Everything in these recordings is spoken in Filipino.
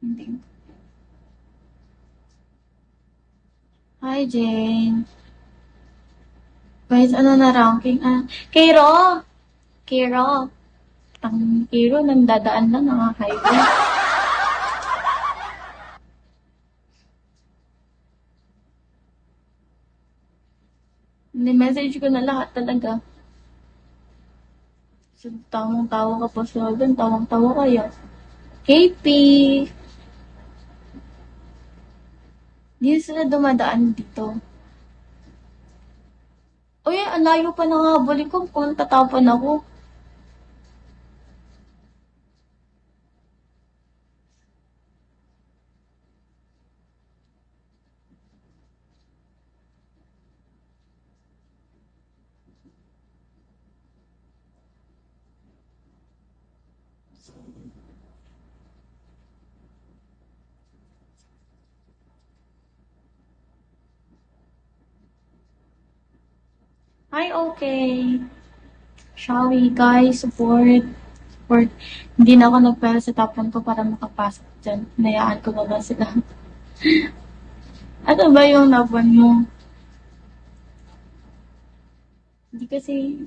Hindi. Hi, Jane. Guys, ano na ranking? Kiro! Kiro! Kiro, nang dadaan lang ng highway. Ni-message ko na lahat talaga. So, tawang-tawa ka pa sa doon, tawang-tawa kayo. KP! Hindi sila dumadaan dito. Uy, ang layo pa ng habulin ko kung tatapan ako. Hi, okay. Shall we, guys? Support. Support. Hindi na ako nagpera sa tapan ko para makapasok dyan. Nayaan ko na lang sila. Ano ba yung laban mo? Hindi kasi...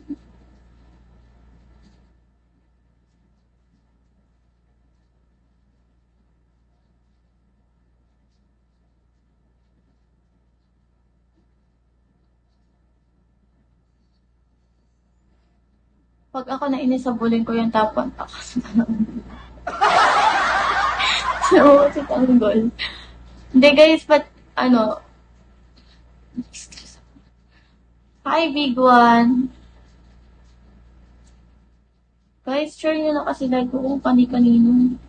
Pag ako nainis sa bullying ko yung tapan, takas na lang. So, si Tanggol. Hindi guys, but ano... Hi, Big One. Guys, share nyo na kasi like ko kung kani-kanino.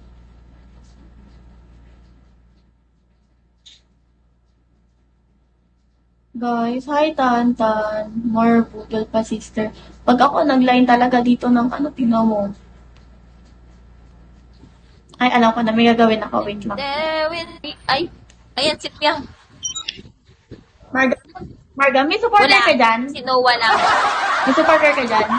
Guys, hi Tantan. More budol pa sister. Pag ako nag-line talaga dito ng ano, tingnan mo. Ay, alam ko na may gagawin ako. Wait lang. There with me. Ay, ayan si Piang. Marga, may supporter Wala. ka dyan? Si Noah lang. May supporter ka dyan?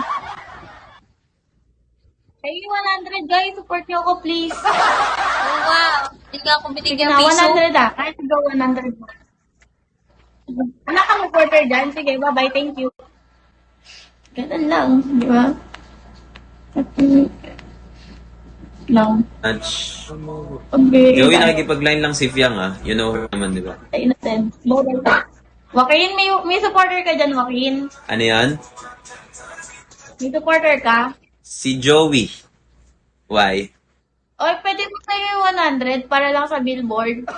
Ay, 100 guys, support niyo ako please. Oh, wow. Hindi nga ako Sige binigyan na, piso. 100 Kahit go 100 Anak ka supporter dyan? Sige, bye-bye, thank you. Ganun lang, di ba? Lang. Nudge. Okay. Joey, nakikipag-line lang si Fiang You know her naman, di ba? Ay, natin. Mobile pa. Joaquin, may supporter ka dyan, Joaquin. Ano yan? May supporter ka? Si Joey. Why? O, pwede mo sa'yo yung 100 para lang sa billboard.